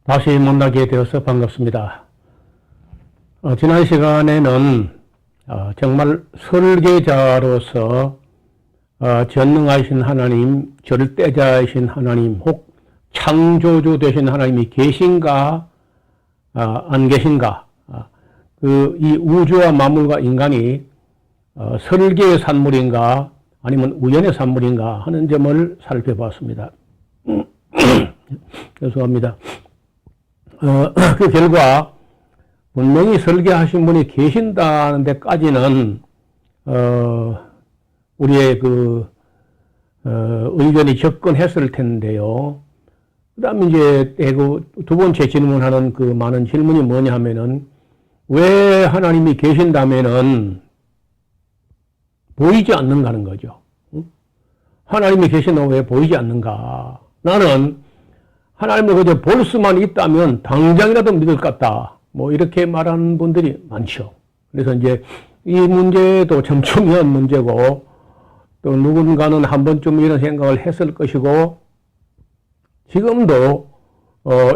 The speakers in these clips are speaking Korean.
다시 만나게 되어서 반갑습니다. 지난 시간에는 정말 설계자로서 전능하신 하나님, 절대자이신 하나님, 혹 창조주 되신 하나님이 계신가 안 계신가, 이 우주와 만물과 인간이 설계의 산물인가 아니면 우연의 산물인가 하는 점을 살펴봤습니다. 죄송합니다. 그 결과 분명히 설계하신 분이 계신다는 데까지는 우리의 의견이 접근했을 텐데요. 그 다음에 이제 두 번째 질문하는 그 많은 질문이 뭐냐 하면은, 왜 하나님이 계신다면은 보이지 않는가 하는 거죠. 하나님이 계신다면 왜 보이지 않는가? 나는 하나님을 그저 볼 수만 있다면 당장이라도 믿을 것 같다, 뭐 이렇게 말하는 분들이 많죠. 그래서 이제 이 문제도 참 중요한 문제고, 또 누군가는 한 번쯤 이런 생각을 했을 것이고, 지금도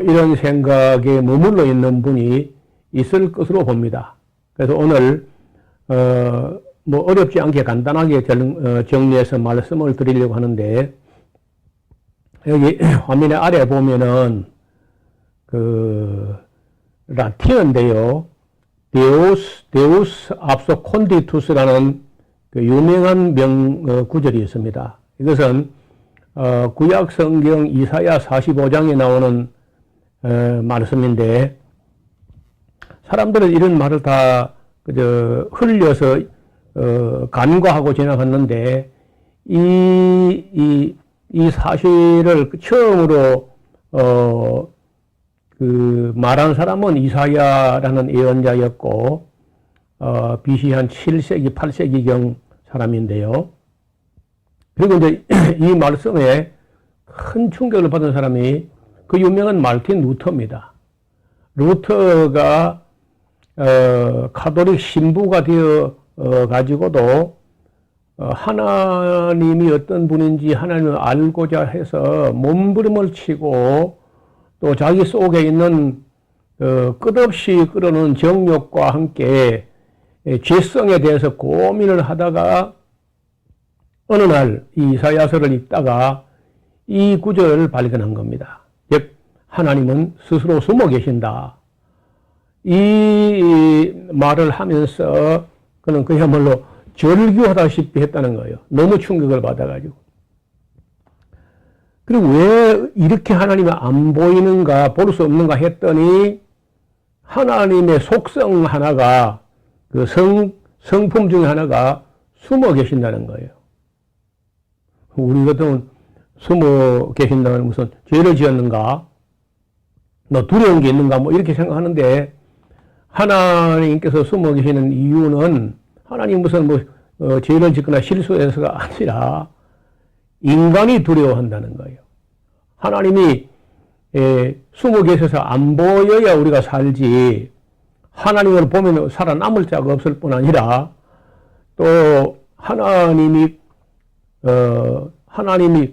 이런 생각에 머물러 있는 분이 있을 것으로 봅니다. 그래서 오늘 뭐 어렵지 않게 간단하게 정리해서 말씀을 드리려고 하는데, 여기 화면의 아래 보면은 라틴어인데요. 데우스 압소콘디투스라는 그 유명한 구절이 있습니다. 이것은 구약 성경 이사야 45장에 나오는 말씀인데, 사람들은 이런 말을 다 그저 흘려서 간과하고 지나갔는데, 이 사실을 처음으로 말한 사람은 이사야라는 예언자였고, BC 한 7세기, 8세기경 사람인데요. 그리고 이제 이 말씀에 큰 충격을 받은 사람이 그 유명한 마르틴 루터입니다. 루터가 카톨릭 신부가 되어 가지고도 하나님이 어떤 분인지 하나님을 알고자 해서 몸부림을 치고, 또 자기 속에 있는 끝없이 끓어오는 정욕과 함께 죄성에 대해서 고민을 하다가 어느 날 이 이사야서를 읽다가 이 구절을 발견한 겁니다. 즉, 하나님은 스스로 숨어 계신다. 이 말을 하면서 그는 그야말로 절규하다시피 했다는 거예요. 너무 충격을 받아가지고. 그리고 왜 이렇게 하나님이 안 보이는가, 볼 수 없는가 했더니, 하나님의 속성 하나가, 성품 중에 하나가 숨어 계신다는 거예요. 우리 같으면 숨어 계신다는 무슨 죄를 지었는가, 뭐 두려운 게 있는가, 뭐 이렇게 생각하는데, 하나님께서 숨어 계시는 이유는 하나님 무슨 죄를 짓거나 실수해서가 아니라 인간이 두려워한다는 거예요. 하나님이 숨어 계셔서 안 보여야 우리가 살지, 하나님을 보면 살아남을 자가 없을 뿐 아니라, 또 하나님이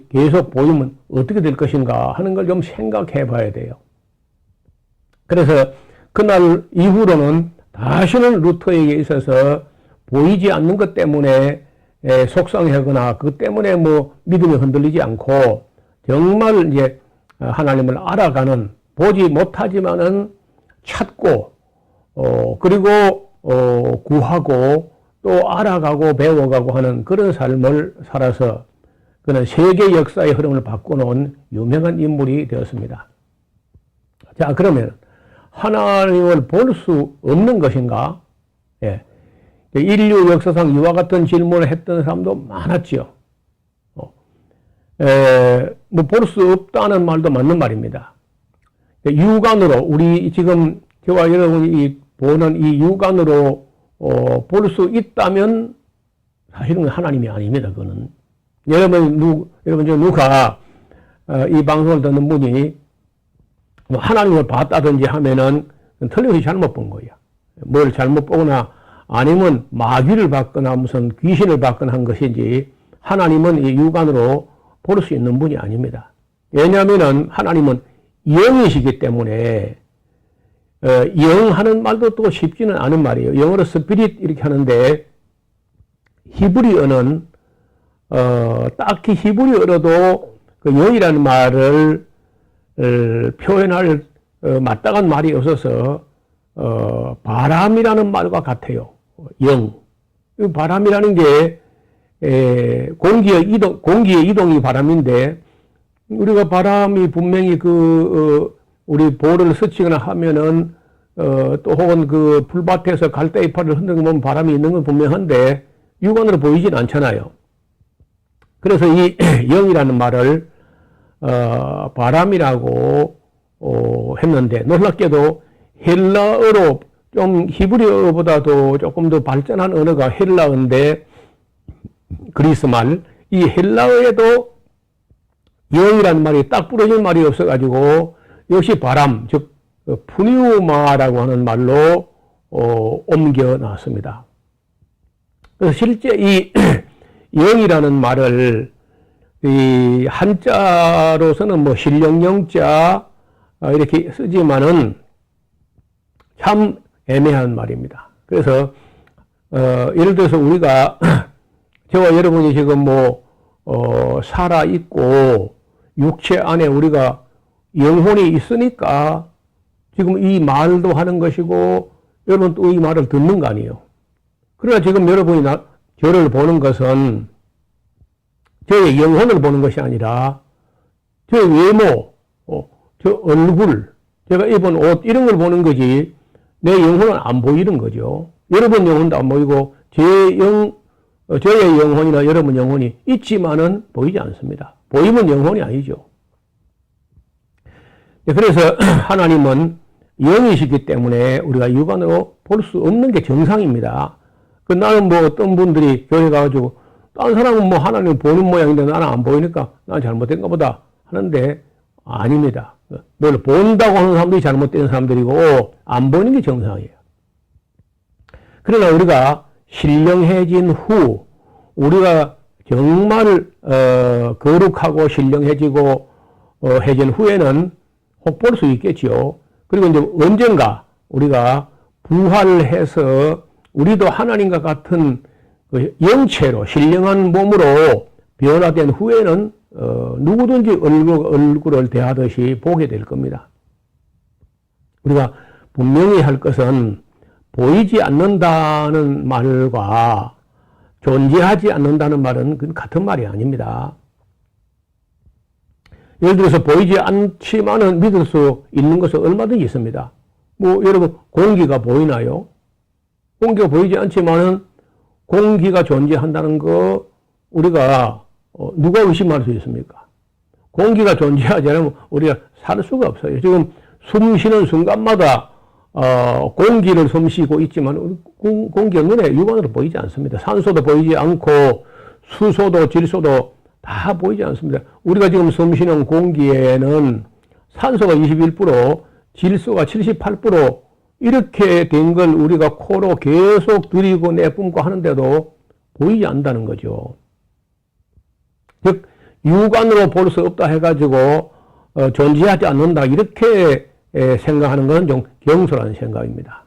계속 보이면 어떻게 될 것인가 하는 걸 좀 생각해 봐야 돼요. 그래서 그날 이후로는 다시는 루터에게 있어서 보이지 않는 것 때문에 속상하거나 그것 때문에 뭐 믿음이 흔들리지 않고, 정말 이제 하나님을 알아가는, 보지 못하지만은 찾고 그리고 구하고 또 알아가고 배워가고 하는 그런 삶을 살아서 그는 세계 역사의 흐름을 바꿔놓은 유명한 인물이 되었습니다. 자, 그러면 하나님을 볼 수 없는 것인가? 예. 인류 역사상 이와 같은 질문을 했던 사람도 많았죠. 뭐 볼 수 없다는 말도 맞는 말입니다. 육안으로, 우리 지금 저와 여러분이 보는 이 육안으로 볼 수 있다면 사실은 하나님이 아닙니다. 그거는. 여러분 누가 이 방송을 듣는 분이 하나님을 봤다든지 하면은 틀림없이 잘못 본 거예요. 뭘 잘못 보거나 아니면 마귀를 받거나 무슨 귀신을 받거나 한 것이지, 하나님은 이 육안으로 볼 수 있는 분이 아닙니다. 왜냐하면은 하나님은 영이시기 때문에 영 하는 말도 또 쉽지는 않은 말이에요. 영어로 스피릿 이렇게 하는데 히브리어는 딱히 히브리어로도 그 영이라는 말을 표현할 마땅한 말이 없어서 바람이라는 말과 같아요. 영. 바람이라는 게 공기의 이동이 바람인데 우리가 바람이 분명히 우리 볼을 스치거나 하면은 또 혹은 그 풀밭에서 갈대잎을 흔드는 거 보면 바람이 있는 건 분명한데 육안으로 보이진 않잖아요. 그래서 이 영이라는 말을 바람이라고 했는데 놀랍게도 헬라어로 좀 히브리어보다도 조금 더 발전한 언어가 헬라어인데 그리스 말, 이 헬라어에도 영이라는 말이 딱 부러진 말이 없어가지고 역시 바람, 즉 푸니우마라고 하는 말로 옮겨 놨습니다. 그래서 실제 이 영이라는 말을 이 한자로서는 뭐 신령영자 이렇게 쓰지만은 참 애매한 말입니다. 그래서 예를 들어서 우리가 저와 여러분이 지금 살아 있고 육체 안에 우리가 영혼이 있으니까 지금 이 말도 하는 것이고 여러분 또 이 말을 듣는 거 아니에요. 그러나 지금 여러분이 저를 보는 것은 저의 영혼을 보는 것이 아니라 저의 외모, 저 얼굴, 제가 입은 옷 이런 걸 보는 거지 내 영혼은 안 보이는 거죠. 여러분 영혼도 안 보이고 저의 영혼이나 여러분 영혼이 있지만은 보이지 않습니다. 보이면 영혼이 아니죠. 그래서 하나님은 영이시기 때문에 우리가 육안으로 볼 수 없는 게 정상입니다. 나는 어떤 분들이 교회 가가지고 다른 사람은 하나님 보는 모양인데 나는 안 보이니까 난 잘못된가 보다 하는데 아닙니다. 뭘 본다고 하는 사람들이 잘못된 사람들이고 안 보이는 게 정상이에요. 그러나 우리가 신령해진 후 우리가 정말 거룩하고 신령해지고 해진 후에는 혹 볼 수 있겠지요. 그리고 이제 언젠가 우리가 부활을 해서 우리도 하나님과 같은 영체로 신령한 몸으로 변화된 후에는 누구든지 얼굴을 대하듯이 보게 될 겁니다. 우리가 분명히 할 것은 보이지 않는다는 말과 존재하지 않는다는 말은 같은 말이 아닙니다. 예를 들어서 보이지 않지만은 믿을 수 있는 것은 얼마든지 있습니다. 여러분 공기가 보이나요? 공기가 보이지 않지만은 공기가 존재한다는 거 우리가 누가 의심할 수 있습니까? 공기가 존재하지 않으면 우리가 살 수가 없어요. 지금 숨 쉬는 순간마다 공기를 숨쉬고 있지만 공기가 눈에 육안으로 보이지 않습니다. 산소도 보이지 않고 수소도 질소도 다 보이지 않습니다. 우리가 지금 숨쉬는 공기에는 산소가 21%, 질소가 78% 이렇게 된 걸 우리가 코로 계속 들이고 내뿜고 하는데도 보이지 않는다는 거죠. 즉 육안으로 볼 수 없다 해가지고 존재하지 않는다 이렇게 생각하는 것은 좀 경솔한 생각입니다.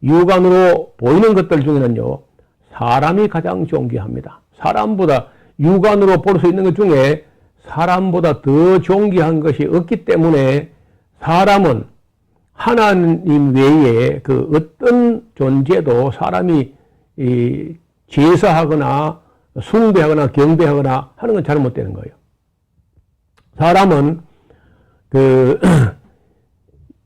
육안으로 보이는 것들 중에는요 사람이 가장 존귀합니다. 사람보다 육안으로 볼 수 있는 것 중에 사람보다 더 존귀한 것이 없기 때문에 사람은 하나님 외에 그 어떤 존재도 사람이 제사하거나 숭배하거나 경배하거나 하는 건 잘못되는 거예요. 사람은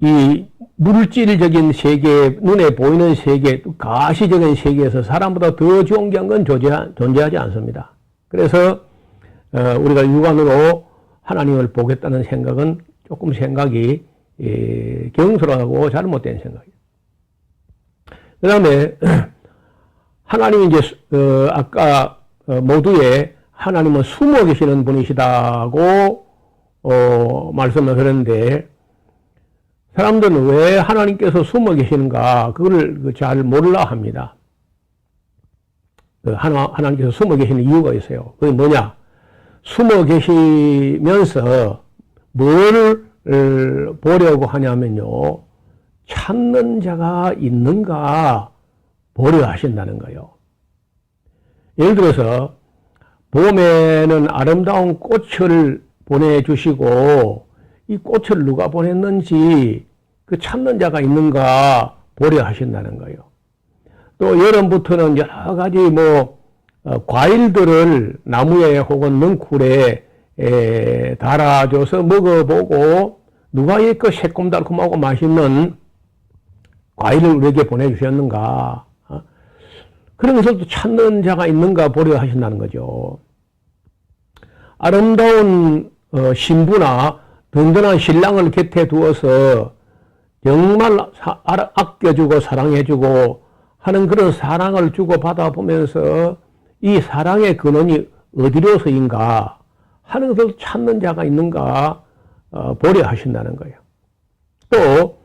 이 물질적인 세계, 눈에 보이는 세계, 가시적인 세계에서 사람보다 더 존귀한 건 존재하지 않습니다. 그래서 우리가 육안으로 하나님을 보겠다는 생각은 조금 생각이 경솔하고 잘못된 생각이에요. 그 다음에 하나님이 이제 아까 모두에 하나님은 숨어 계시는 분이시다고 말씀을 하는데 사람들은 왜 하나님께서 숨어 계시는가 그걸 잘 몰라 합니다. 하나님께서 숨어 계시는 이유가 있어요. 그게 뭐냐? 숨어 계시면서 뭘 보려고 하냐면요, 찾는 자가 있는가 보려 하신다는 거예요. 예를 들어서 봄에는 아름다운 꽃을 보내주시고 이 꽃을 누가 보냈는지 그 찾는 자가 있는가 보려 하신다는 거예요. 또 여름부터는 여러 가지 과일들을 나무에 혹은 넝쿨에 달아줘서 먹어보고 누가 이렇게 새콤달콤하고 맛있는 과일을 우리에게 보내주셨는가, 그런 것을 또 찾는 자가 있는가 보려 하신다는 거죠. 아름다운 신부나 든든한 신랑을 곁에 두어서 정말 아껴주고 사랑해주고 하는 그런 사랑을 주고받아 보면서 이 사랑의 근원이 어디로서인가 하는 것을 찾는 자가 있는가 보려 하신다는 거예요. 또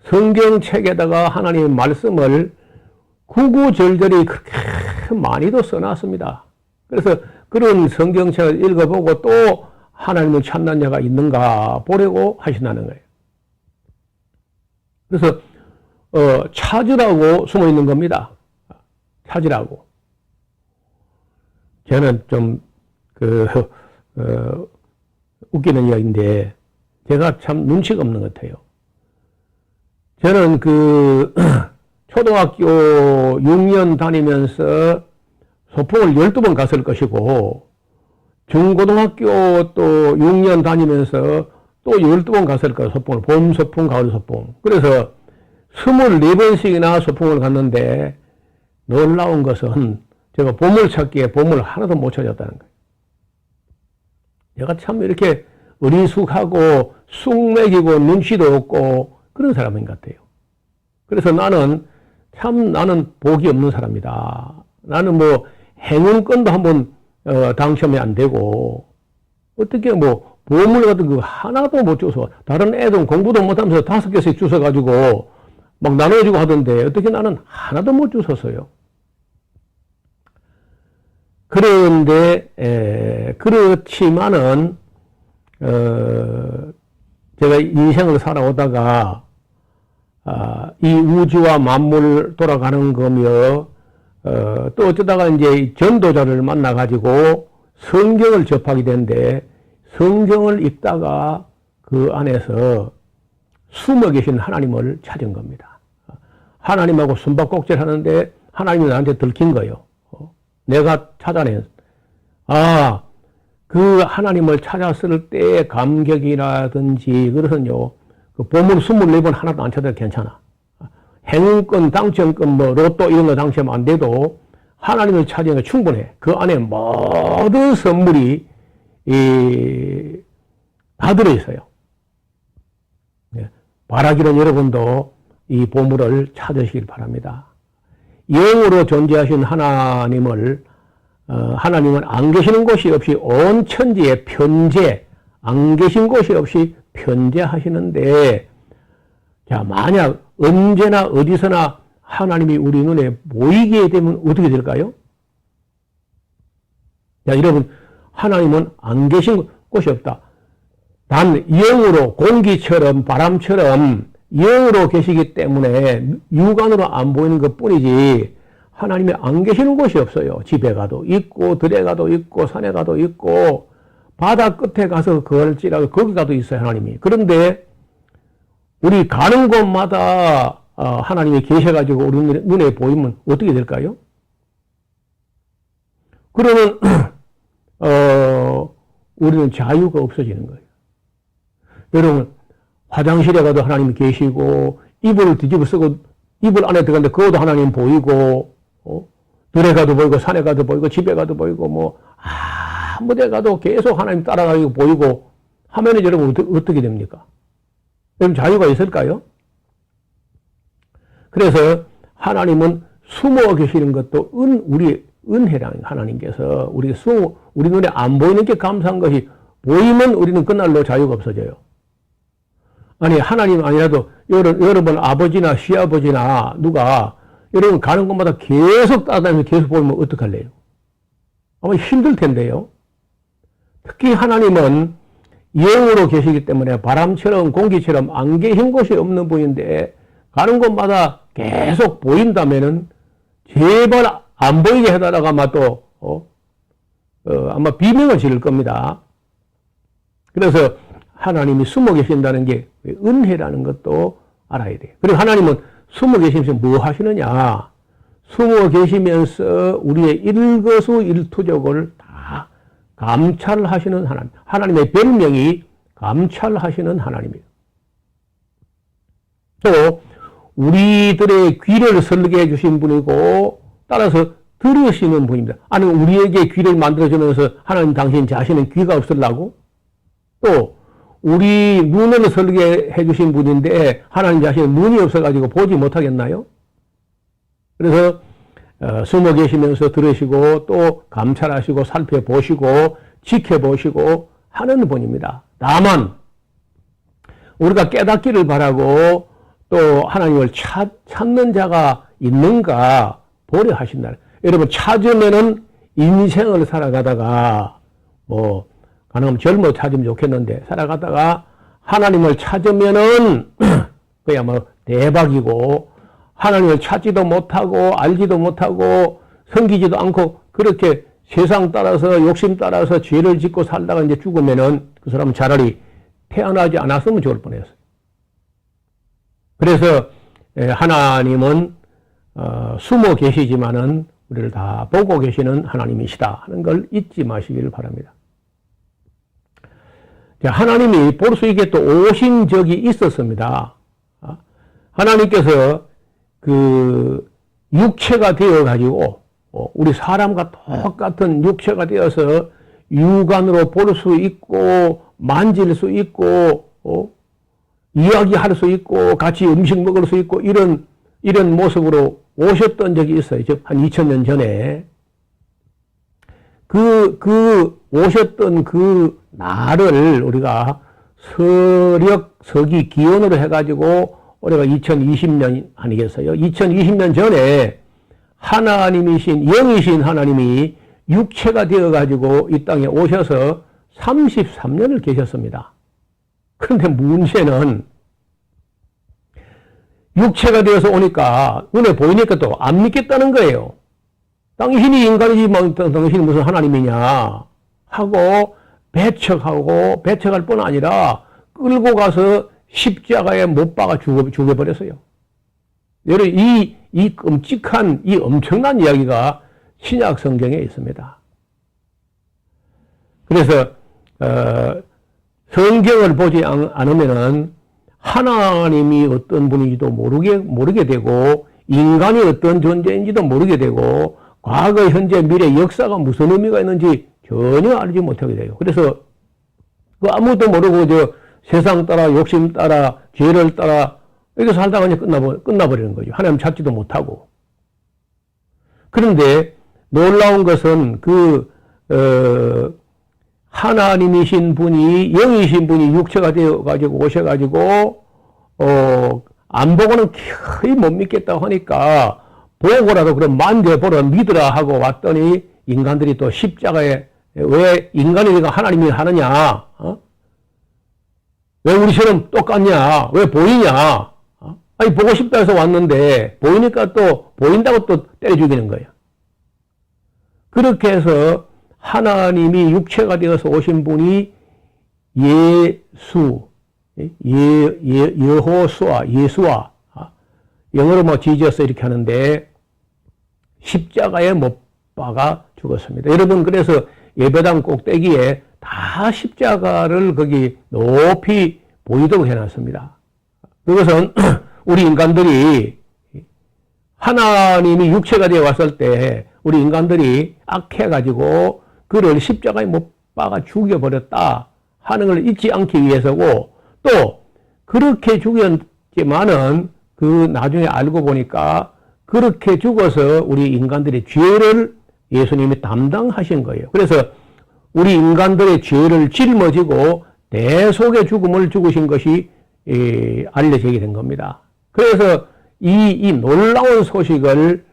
성경책에다가 하나님의 말씀을 구구절절히 그렇게 많이도 써놨습니다. 그래서 그런 성경책을 읽어보고 또 하나님을 찾는 자가 있는가 보려고 하신다는 거예요. 그래서 찾으라고 숨어 있는 겁니다. 찾으라고. 저는 좀 웃기는 이야기인데 제가 참 눈치가 없는 것 같아요. 저는 초등학교 6년 다니면서 소풍을 12번 갔을 것이고, 중고등학교 또 6년 다니면서 또 12번 갔을 거예요. 소풍을. 봄 소풍, 가을 소풍. 그래서 24번씩이나 소풍을 갔는데 놀라운 것은 제가 보물찾기에 보물을 하나도 못 찾았다는 거예요. 제가 참 이렇게 어리숙하고 쑥맥이고 눈치도 없고 그런 사람인 것 같아요. 그래서 나는 복이 없는 사람이다. 나는 행운권도 한번 당첨이 안 되고, 어떻게 보물 같은 거 하나도 못 줘서, 다른 애들은 공부도 못하면서 5개씩 주워가지고 막 나눠주고 하던데 어떻게 나는 하나도 못 주웠어요. 그런데 그렇지만은 제가 인생을 살아오다가 이 우주와 만물 돌아가는 거며, 또 어쩌다가 이제 전도자를 만나가지고 성경을 접하게 되는데, 성경을 읽다가 그 안에서 숨어 계신 하나님을 찾은 겁니다. 하나님하고 숨바꼭질 하는데 하나님이 나한테 들킨 거예요. 내가 찾아낸, 그 하나님을 찾았을 때의 감격이라든지, 그것은요, 그 보물 24번 하나도 안 찾아도 괜찮아. 행운권, 당첨권, 로또 이런 거 당첨 안 돼도 하나님을 찾으면 충분해. 그 안에 모든 선물이 다 들어있어요. 바라기는 여러분도 이 보물을 찾으시길 바랍니다. 영으로 존재하신 하나님은 안 계시는 곳이 없이 온 천지에 편재, 안 계신 곳이 없이 편재하시는데, 자, 만약 언제나 어디서나 하나님이 우리 눈에 보이게 되면 어떻게 될까요? 자, 여러분, 하나님은 안 계신 곳이 없다. 단 영으로, 공기처럼, 바람처럼 영으로 계시기 때문에 육안으로 안 보이는 것 뿐이지, 하나님이 안 계시는 곳이 없어요. 집에 가도 있고, 들에 가도 있고, 산에 가도 있고, 바다 끝에 가서 걸지라도 거기 가도 있어요, 하나님이. 그런데 우리 가는 곳마다 하나님이 계셔가지고 우리 눈에 보이면 어떻게 될까요? 그러면 우리는 자유가 없어지는 거예요. 여러분, 화장실에 가도 하나님이 계시고, 이불을 뒤집어 쓰고 이불 안에 들어갔는데 그것도 하나님 보이고, 들에 가도 보이고, 산에 가도 보이고, 집에 가도 보이고, 아무 데 가도 계속 하나님 따라가고 보이고 하면은 여러분 어떻게 됩니까? 여러분 자유가 있을까요? 그래서 하나님은 숨어 계시는 것도 우리 은혜라는 하나님께서 우리 눈에 안 보이는 게 감사한 것이 보이면 우리는 그날로 자유가 없어져요. 아니, 하나님 아니라도 여러분 아버지나 시아버지나 누가 여러분 가는 곳마다 계속 따라다니면서 계속 보면 어떡할래요? 아마 힘들 텐데요. 특히 하나님은 영으로 계시기 때문에 바람처럼 공기처럼 안 계신 곳이 없는 분인데 가는 곳마다 계속 보인다면은 제발 안 보이게 해달라고 아마 또 아마 비명을 지를 겁니다. 그래서 하나님이 숨어 계신다는 게 은혜라는 것도 알아야 돼요. 그리고 하나님은 숨어 계시면서 뭐 하시느냐? 숨어 계시면서 우리의 일거수일투족을 다 감찰하시는 하나님. 하나님의 별명이 감찰하시는 하나님이에요. 또 우리들의 귀를 설계해 주신 분이고 따라서 들으시는 분입니다. 아니 우리에게 귀를 만들어주면서 하나님 당신 자신은 귀가 없으려고? 또 우리 눈을 설계해 주신 분인데 하나님 자신은 눈이 없어가지고 보지 못하겠나요? 그래서 숨어 계시면서 들으시고 또 감찰하시고 살펴보시고 지켜보시고 하는 분입니다. 다만 우리가 깨닫기를 바라고 또 하나님을 찾는 자가 있는가 보려 하신다. 여러분 찾으면은 인생을 살아가다가 뭐 가능하면 젊어 찾으면 좋겠는데 살아가다가 하나님을 찾으면은 그야말로 대박이고 하나님을 찾지도 못하고 알지도 못하고 섬기지도 않고 그렇게 세상 따라서 욕심 따라서 죄를 짓고 살다가 이제 죽으면은 그 사람은 차라리 태어나지 않았으면 좋을 뻔했어요. 그래서 하나님은 숨어 계시지만은 우리를 다 보고 계시는 하나님이시다 하는 걸 잊지 마시기를 바랍니다. 하나님이 볼 수 있게 또 오신 적이 있었습니다. 하나님께서 그 육체가 되어 가지고 우리 사람과 똑같은 육체가 되어서 육안으로 볼 수 있고 만질 수 있고 이야기할 수 있고 같이 음식 먹을 수 있고 이런 모습으로 오셨던 적이 있어요. 즉 한 2000년 전에 그 오셨던 그 날을 우리가 서기 기원으로 해가지고 올해가 2020년 아니겠어요? 2020년 전에 하나님이신 영이신 하나님이 육체가 되어가지고 이 땅에 오셔서 33년을 계셨습니다. 그런데 문제는 육체가 되어서 오니까 눈에 보이니까 또 안 믿겠다는 거예요. 당신이 인간이지 뭐 당신이 무슨 하나님이냐 하고 배척할 뿐 아니라 끌고 가서 십자가에 못 박아 죽여버렸어요. 여러분 이 끔찍한 이 엄청난 이야기가 신약 성경에 있습니다. 그래서 성경을 보지 않으면은 하나님이 어떤 분인지도 모르게 되고 인간이 어떤 존재인지도 모르게 되고 과거, 현재, 미래, 역사가 무슨 의미가 있는지 전혀 알지 못하게 돼요. 그래서 그 아무것도 모르고 세상 따라 욕심 따라 죄를 따라 이렇게 살다가 이제 끝나버리는 거죠. 하나님 찾지도 못하고. 그런데 놀라운 것은 하나님이신 분이 영이신 분이 육체가 되어 가지고 오셔가지고 안 보고는 거의 못 믿겠다고 하니까 보고라도 그럼 만져보라 믿으라 하고 왔더니 인간들이 또 십자가에 왜 인간이니까 하나님이 하느냐? 왜 우리처럼 똑같냐? 왜 보이냐? 아니 보고 싶다 해서 왔는데 보이니까 또 보인다고 또 때려 죽이는 거예요. 그렇게 해서 하나님이 육체가 되어서 오신 분이 예수와 영어로 뭐 지저스 이렇게 하는데 십자가에 못 박아 죽었습니다. 여러분 그래서 예배당 꼭대기에 다 십자가를 거기 높이 보이도록 해놨습니다. 그것은 우리 인간들이 하나님이 육체가 되어 왔을 때 우리 인간들이 악해가지고 그를 십자가에 못 박아 죽여버렸다 하는 걸 잊지 않기 위해서고 또 그렇게 죽였지만은 그 나중에 알고 보니까 그렇게 죽어서 우리 인간들의 죄를 예수님이 담당하신 거예요. 그래서 우리 인간들의 죄를 짊어지고 대속의 죽음을 죽으신 것이 알려지게 된 겁니다. 그래서 이 놀라운 소식을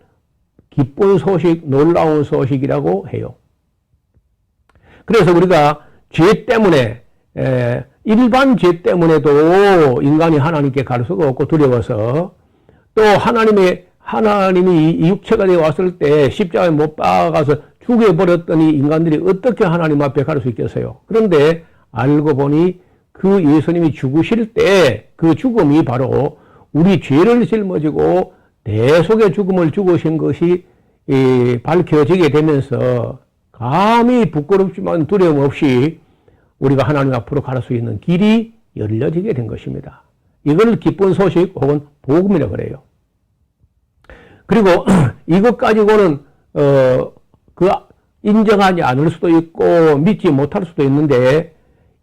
기쁜 소식, 놀라운 소식이라고 해요. 그래서 우리가 죄 때문에 일반 죄 때문에도 인간이 하나님께 갈 수가 없고 두려워서 또 하나님이 이 육체가 되어 왔을 때 십자가에 못 박아서 죽여버렸더니 인간들이 어떻게 하나님 앞에 갈 수 있겠어요? 그런데 알고 보니 그 예수님이 죽으실 때 그 죽음이 바로 우리 죄를 짊어지고 대속의 죽음을 죽으신 것이 밝혀지게 되면서 감히 부끄럽지만 두려움 없이 우리가 하나님 앞으로 갈 수 있는 길이 열려지게 된 것입니다. 이걸 기쁜 소식 혹은 복음이라 그래요. 그리고 이것 가지고는 인정하지 않을 수도 있고 믿지 못할 수도 있는데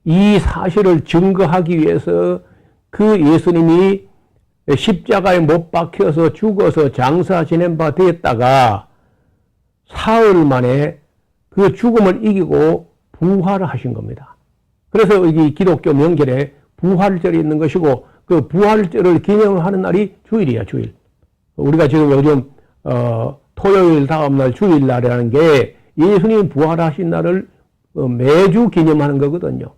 이 사실을 증거하기 위해서 그 예수님이 십자가에 못 박혀서 죽어서 장사 지낸 바 되었다가 사흘 만에 그 죽음을 이기고 부활을 하신 겁니다. 그래서 이 기독교 명절에 부활절이 있는 것이고 그 부활절을 기념하는 날이 주일이야, 주일. 우리가 지금 요즘 토요일 다음날 주일날이라는 게 예수님이 부활하신 날을 매주 기념하는 거거든요.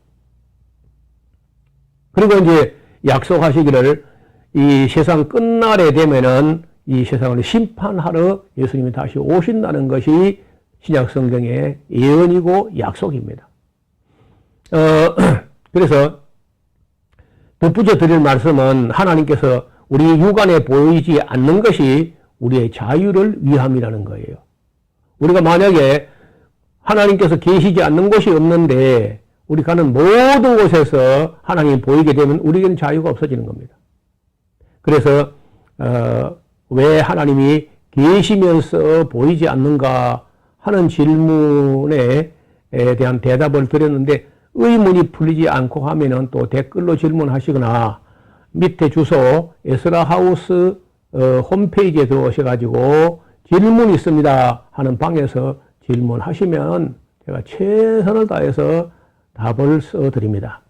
그리고 이제 약속하시기를 이 세상 끝날에 되면은 이 세상을 심판하러 예수님이 다시 오신다는 것이 신약 성경의 예언이고 약속입니다. 그래서 덧붙여 드릴 말씀은 하나님께서 우리 육안에 보이지 않는 것이 우리의 자유를 위함이라는 거예요. 우리가 만약에 하나님께서 계시지 않는 곳이 없는데 우리 가는 모든 곳에서 하나님이 보이게 되면 우리에게는 자유가 없어지는 겁니다. 그래서 왜 하나님이 계시면서 보이지 않는가 하는 질문에 대한 대답을 드렸는데 의문이 풀리지 않고 하면은 또 댓글로 질문하시거나 밑에 주소 에스라하우스 홈페이지에 들어오셔가지고 질문이 있습니다 하는 방에서 질문하시면 제가 최선을 다해서 답을 써드립니다.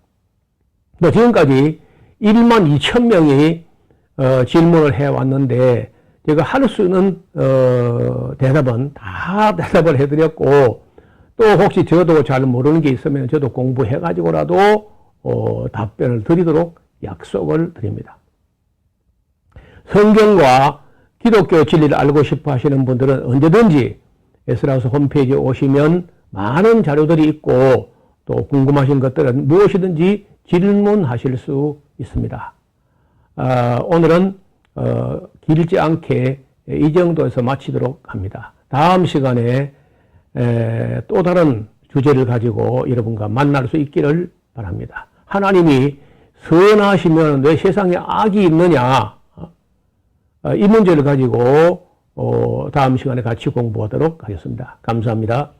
또 지금까지 1만 2천 명이 질문을 해왔는데 제가 할 수 있는 대답은 다 대답을 해드렸고 또 혹시 저도 잘 모르는 게 있으면 저도 공부해가지고라도 답변을 드리도록 약속을 드립니다. 성경과 기독교 진리를 알고 싶어 하시는 분들은 언제든지 에스라우스 홈페이지에 오시면 많은 자료들이 있고 또 궁금하신 것들은 무엇이든지 질문하실 수 있습니다. 오늘은 길지 않게 이 정도에서 마치도록 합니다. 다음 시간에 또 다른 주제를 가지고 여러분과 만날 수 있기를 바랍니다. 하나님이 선하시면 왜 세상에 악이 있느냐? 이 문제를 가지고 다음 시간에 같이 공부하도록 하겠습니다. 감사합니다.